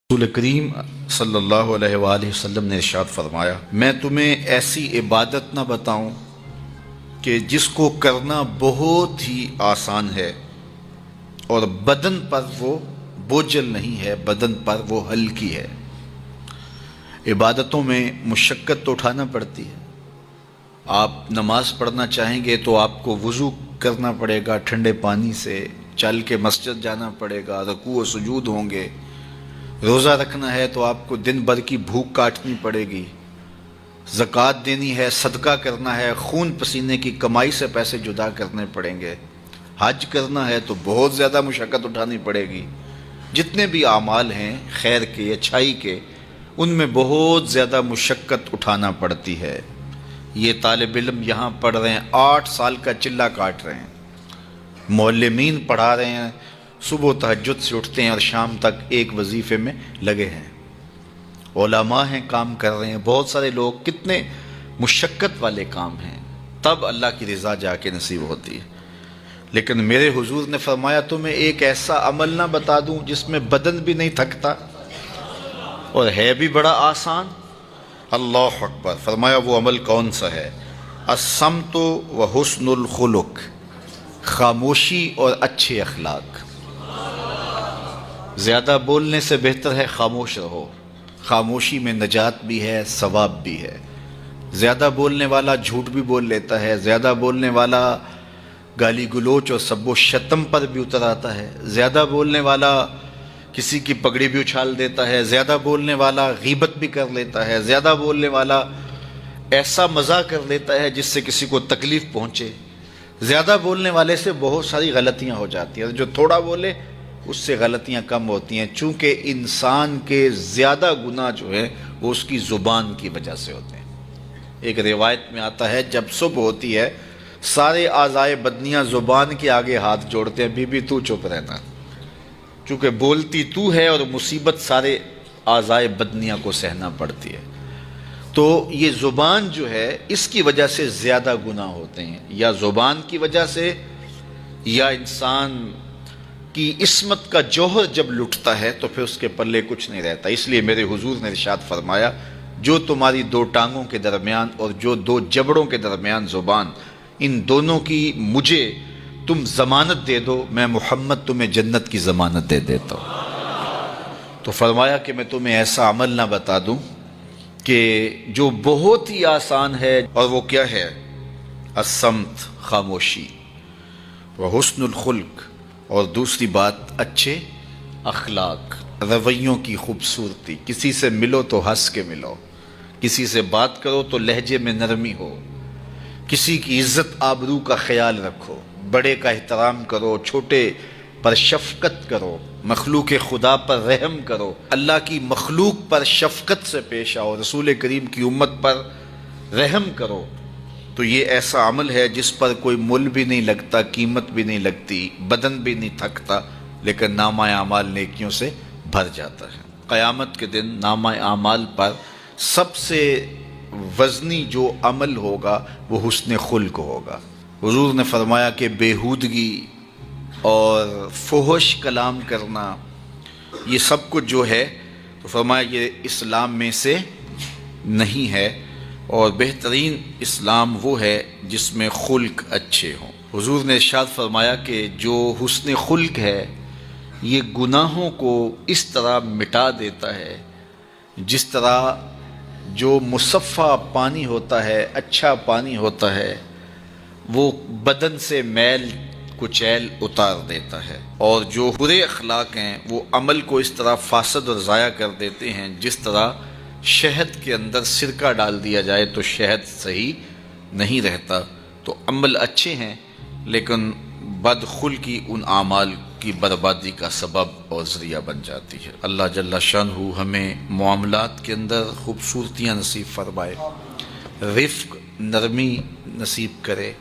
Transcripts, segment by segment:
رسول کریم صلی اللہ علیہ وآلہ وسلم نے ارشاد فرمایا، میں تمہیں ایسی عبادت نہ بتاؤں کہ جس کو کرنا بہت ہی آسان ہے اور بدن پر وہ بوجھل نہیں ہے، بدن پر وہ ہلکی ہے۔ عبادتوں میں مشقت تو اٹھانا پڑتی ہے۔ آپ نماز پڑھنا چاہیں گے تو آپ کو وضو کرنا پڑے گا، ٹھنڈے پانی سے چل کے مسجد جانا پڑے گا، رکوع و سجود ہوں گے۔ روزہ رکھنا ہے تو آپ کو دن بھر کی بھوک کاٹنی پڑے گی، زکوٰۃ دینی ہے، صدقہ کرنا ہے، خون پسینے کی کمائی سے پیسے جدا کرنے پڑیں گے، حج کرنا ہے تو بہت زیادہ مشقت اٹھانی پڑے گی۔ جتنے بھی اعمال ہیں خیر کے، اچھائی کے، ان میں بہت زیادہ مشقت اٹھانا پڑتی ہے۔ یہ طالب علم یہاں پڑھ رہے ہیں، 8 سال کا چلہ کاٹ رہے ہیں، معلمین پڑھا رہے ہیں، صبح تہجد سے اٹھتے ہیں اور شام تک ایک وظیفے میں لگے ہیں، علماء ہیں کام کر رہے ہیں، بہت سارے لوگ، کتنے مشقت والے کام ہیں، تب اللہ کی رضا جا کے نصیب ہوتی ہے۔ لیکن میرے حضور نے فرمایا تمہیں ایک ایسا عمل نہ بتا دوں جس میں بدن بھی نہیں تھکتا اور ہے بھی بڑا آسان؟ اللہ اکبر! فرمایا وہ عمل کون سا ہے؟ الصمت و حسن الخلق، خاموشی اور اچھے اخلاق۔ زیادہ بولنے سے بہتر ہے خاموش رہو، خاموشی میں نجات بھی ہے، ثواب بھی ہے۔ زیادہ بولنے والا جھوٹ بھی بول لیتا ہے، زیادہ بولنے والا گالی گلوچ اور سب و شتم پر بھی اتر آتا ہے، زیادہ بولنے والا کسی کی پگڑی بھی اچھال دیتا ہے، زیادہ بولنے والا غیبت بھی کر لیتا ہے، زیادہ بولنے والا ایسا مزاح کر لیتا ہے جس سے کسی کو تکلیف پہنچے۔ زیادہ بولنے والے سے بہت ساری غلطیاں ہو جاتی ہیں، جو تھوڑا بولے اس سے غلطیاں کم ہوتی ہیں، چونکہ انسان کے زیادہ گناہ جو ہے وہ اس کی زبان کی وجہ سے ہوتے ہیں۔ ایک روایت میں آتا ہے جب صبح ہوتی ہے سارے اعضائے بدنیاں زبان کے آگے ہاتھ جوڑتے ہیں، بی بی تو چپ رہنا، چونکہ بولتی تو ہے اور مصیبت سارے اعضائے بدنیاں کو سہنا پڑتی ہے۔ تو یہ زبان جو ہے اس کی وجہ سے زیادہ گناہ ہوتے ہیں، یا زبان کی وجہ سے، یا انسان کی عصمت کا جوہر جب لٹتا ہے تو پھر اس کے پلے کچھ نہیں رہتا۔ اس لیے میرے حضور نے ارشاد فرمایا، جو تمہاری 2 ٹانگوں کے درمیان اور جو 2 جبڑوں کے درمیان زبان، ان دونوں کی مجھے تم ضمانت دے دو، میں محمد تمہیں جنت کی ضمانت دے دیتا ہوں۔ تو فرمایا کہ میں تمہیں ایسا عمل نہ بتا دوں کہ جو بہت ہی آسان ہے، اور وہ کیا ہے؟ الصمت، خاموشی، وحسن الخلق، اور دوسری بات اچھے اخلاق، رویوں کی خوبصورتی۔ کسی سے ملو تو ہنس کے ملو، کسی سے بات کرو تو لہجے میں نرمی ہو، کسی کی عزت آبرو کا خیال رکھو، بڑے کا احترام کرو، چھوٹے پر شفقت کرو، مخلوق خدا پر رحم کرو، اللہ کی مخلوق پر شفقت سے پیش آؤ، رسول کریم کی امت پر رحم کرو۔ تو یہ ایسا عمل ہے جس پر کوئی مل بھی نہیں لگتا، قیمت بھی نہیں لگتی، بدن بھی نہیں تھکتا، لیکن نامہ اعمال نیکیوں سے بھر جاتا ہے۔ قیامت کے دن نامہ اعمال پر سب سے وزنی جو عمل ہوگا وہ حسن خلق ہوگا۔ حضور نے فرمایا کہ بیہودگی اور فحش کلام کرنا، یہ سب کچھ جو ہے، تو فرمایا یہ اسلام میں سے نہیں ہے، اور بہترین اسلام وہ ہے جس میں خلق اچھے ہوں۔ حضور نے ارشاد فرمایا کہ جو حسن خلق ہے یہ گناہوں کو اس طرح مٹا دیتا ہے جس طرح جو مصفہ پانی ہوتا ہے، اچھا پانی ہوتا ہے، وہ بدن سے میل کچیل اتار دیتا ہے، اور جو برے اخلاق ہیں وہ عمل کو اس طرح فاسد اور ضائع کر دیتے ہیں جس طرح شہد کے اندر سرکہ ڈال دیا جائے تو شہد صحیح نہیں رہتا۔ تو عمل اچھے ہیں لیکن بدخلقی ان اعمال کی بربادی کا سبب اور ذریعہ بن جاتی ہے۔ اللہ جل شانہ ہمیں معاملات کے اندر خوبصورتیاں نصیب فرمائے، رفق، نرمی نصیب کرے،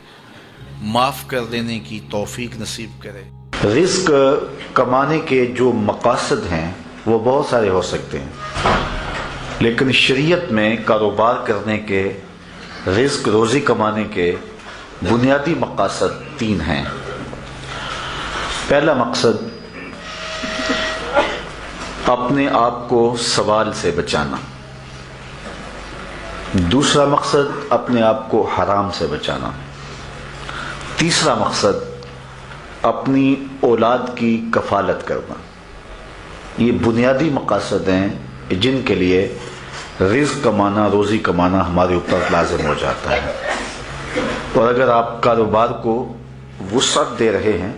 معاف کر دینے کی توفیق نصیب کرے۔ رزق کمانے کے جو مقاصد ہیں وہ بہت سارے ہو سکتے ہیں، لیکن شریعت میں کاروبار کرنے کے، رزق روزی کمانے کے بنیادی مقاصد 3 ہیں۔ پہلا مقصد اپنے آپ کو سوال سے بچانا. دوسرا مقصد اپنے آپ کو حرام سے بچانا. تیسرا مقصد اپنی اولاد کی کفالت کرنا. یہ بنیادی مقاصد ہیں جن کے لیے رزق کمانا، روزی کمانا ہمارے اوپر لازم ہو جاتا ہے. اور اگر آپ کاروبار کو وسعت دے رہے ہیں،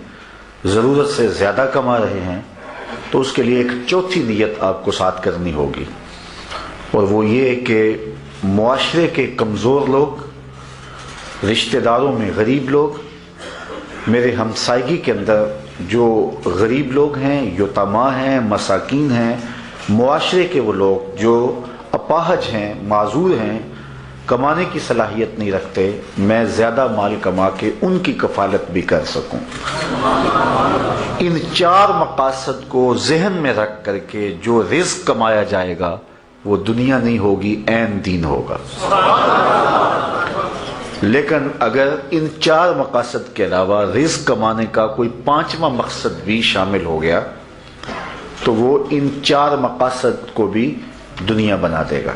ضرورت سے زیادہ کما رہے ہیں، تو اس کے لیے ایک چوتھی نیت آپ کو ساتھ کرنی ہوگی، اور وہ یہ کہ معاشرے کے کمزور لوگ، رشتہ داروں میں غریب لوگ، میرے ہمسائیگی کے اندر جو غریب لوگ ہیں، یتیما ہیں، مساکین ہیں، معاشرے کے وہ لوگ جو اپاہج ہیں، معذور ہیں، کمانے کی صلاحیت نہیں رکھتے، میں زیادہ مال کما کے ان کی کفالت بھی کر سکوں. ان چار مقاصد کو ذہن میں رکھ کر کے جو رزق کمایا جائے گا وہ دنیا نہیں ہوگی، عین دین ہوگا. لیکن اگر ان چار مقاصد کے علاوہ رزق کمانے کا کوئی پانچواں مقصد بھی شامل ہو گیا تو وہ ان چار مقاصد کو بھی دنیا بنا دے گا.